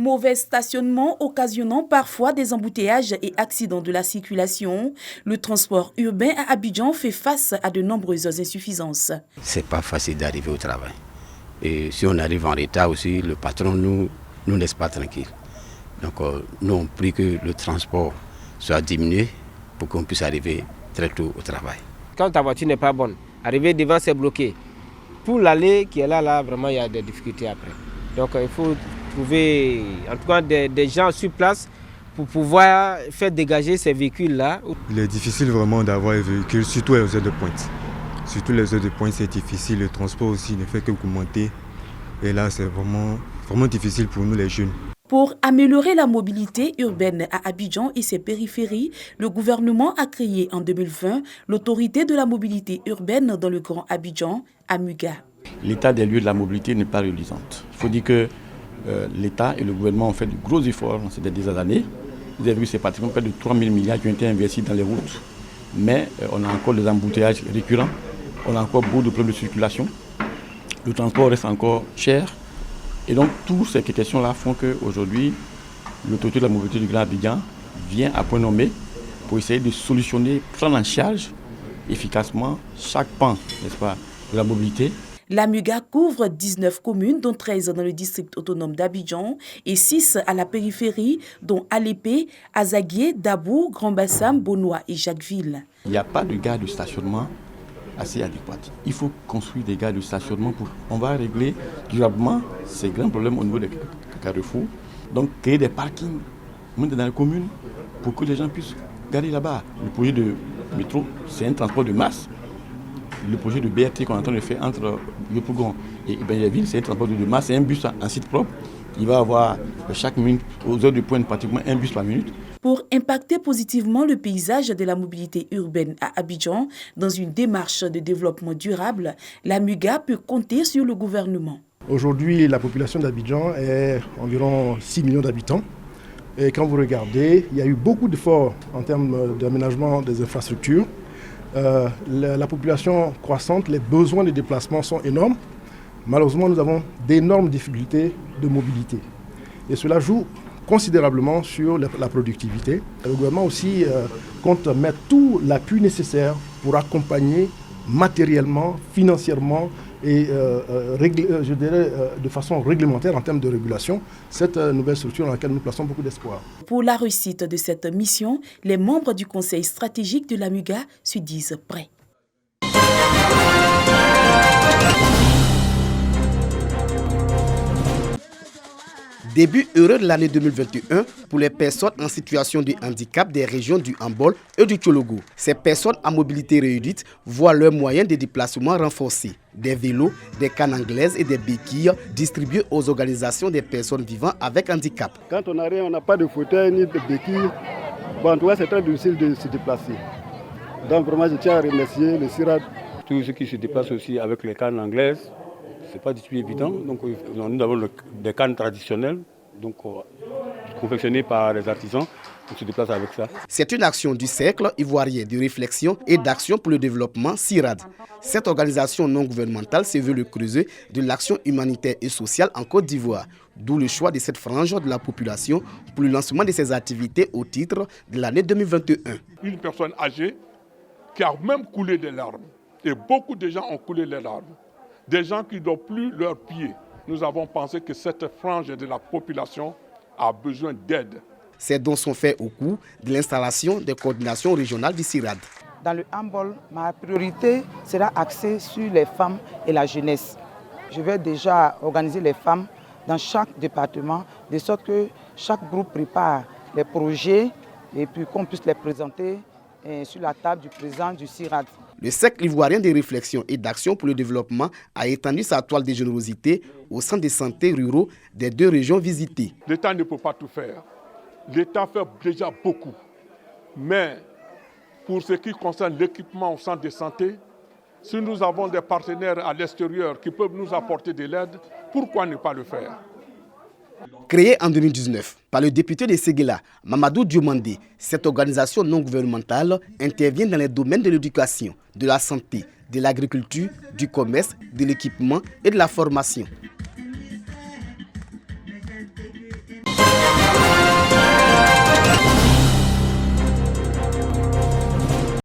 Mauvais stationnement occasionnant parfois des embouteillages et accidents de la circulation, le transport urbain à Abidjan fait face à de nombreuses insuffisances. C'est pas facile d'arriver au travail. Et si on arrive en retard aussi, le patron nous laisse pas tranquille. Donc nous on prie que le transport soit diminué pour qu'on puisse arriver très tôt au travail. Quand ta voiture n'est pas bonne, arriver devant c'est bloqué. Pour l'aller qui est là, vraiment il y a des difficultés après. Donc il faut trouver en tout cas des gens sur place pour pouvoir faire dégager ces véhicules-là. Il est difficile vraiment d'avoir un véhicule, surtout aux heures de pointe. Surtout les heures de pointe, c'est difficile. Le transport aussi ne fait que augmenter. Et là, c'est vraiment difficile pour nous les jeunes. Pour améliorer la mobilité urbaine à Abidjan et ses périphéries, le gouvernement a créé en 2020 l'autorité de la mobilité urbaine dans le Grand Abidjan, AMUGA. L'état des lieux de la mobilité n'est pas reluisant. Il faut dire que l'État et le gouvernement ont fait de gros efforts ces dernières années. Vous avez vu, c'est pratiquement près de 3 000 milliards qui ont été investis dans les routes. Mais on a encore des embouteillages récurrents, on a encore beaucoup de problèmes de circulation. Le transport reste encore cher. Et donc, toutes ces questions-là font qu'aujourd'hui, l'autorité de la mobilité du Grand Abidjan vient à point nommé pour essayer de solutionner, prendre en charge efficacement chaque pan, n'est-ce pas, de la mobilité. L'AMUGA couvre 19 communes, dont 13 dans le district autonome d'Abidjan et 6 à la périphérie, dont Alépé, Azaguié, Dabou, Grand-Bassam, Bonois et Jacquesville. Il n'y a pas de gare de stationnement assez adéquate. Il faut construire des gares de stationnement on va régler durablement ces grands problèmes au niveau des carrefours. Donc créer des parkings dans les communes pour que les gens puissent garer là-bas. Le projet de métro, c'est un transport de masse. Le projet de BRT qu'on est en train de faire entre Yopougon et Benjaville, c'est un transport de masse, c'est un bus en site propre. Il va avoir chaque minute, aux heures de pointe, pratiquement un bus par minute. Pour impacter positivement le paysage de la mobilité urbaine à Abidjan, dans une démarche de développement durable, l'AMUGA peut compter sur le gouvernement. Aujourd'hui, la population d'Abidjan est environ 6 millions d'habitants. Et quand vous regardez, il y a eu beaucoup d'efforts en termes d'aménagement des infrastructures. La population croissante, les besoins de déplacement sont énormes. Malheureusement, nous avons d'énormes difficultés de mobilité. Et cela joue considérablement sur la productivité. Le gouvernement aussi compte mettre tout l'appui nécessaire pour accompagner matériellement, financièrement et je dirais de façon réglementaire en termes de régulation cette nouvelle structure dans laquelle nous plaçons beaucoup d'espoir. Pour la réussite de cette mission, les membres du conseil stratégique de l'AMUGA se disent prêts. Début heureux de l'année 2021 pour les personnes en situation de handicap des régions du Hambol et du Tchologo. Ces personnes à mobilité réduite voient leurs moyens de déplacement renforcés. Des vélos, des cannes anglaises et des béquilles distribués aux organisations des personnes vivant avec handicap. Quand on n'a rien, on n'a pas de fauteuil ni de béquilles. En tout cas, c'est très difficile de se déplacer. Donc vraiment, je tiens à remercier le CIRAD. Tous ceux qui se déplacent aussi avec les cannes anglaises, c'est pas du tout évident. Donc nous avons des cannes traditionnelles, donc confectionnées par les artisans. On se déplace avec ça. C'est une action du Cercle ivoirien de réflexion et d'action pour le développement CIRAD. Cette organisation non gouvernementale se veut le creuset de l'action humanitaire et sociale en Côte d'Ivoire. D'où le choix de cette frange de la population pour le lancement de ses activités au titre de l'année 2021. Une personne âgée qui a même coulé des larmes. Et beaucoup de gens ont coulé les larmes. Des gens qui n'ont plus leurs pieds. Nous avons pensé que cette frange de la population a besoin d'aide. Ces dons sont faits au cours de l'installation des coordinations régionales du CIRAD. Dans le handball, ma priorité sera axée sur les femmes et la jeunesse. Je vais déjà organiser les femmes dans chaque département, de sorte que chaque groupe prépare les projets et puis qu'on puisse les présenter sur la table du président du CIRAD. Le Cercle ivoirien de réflexion et d'action pour le développement a étendu sa toile de générosité au centre de santé ruraux des 2 régions visitées. L'État ne peut pas tout faire. L'État fait déjà beaucoup. Mais pour ce qui concerne l'équipement au centre de santé, si nous avons des partenaires à l'extérieur qui peuvent nous apporter de l'aide, pourquoi ne pas le faire ? Créée en 2019 par le député de Séguéla, Mamadou Diomandé, cette organisation non gouvernementale intervient dans les domaines de l'éducation, de la santé, de l'agriculture, du commerce, de l'équipement et de la formation.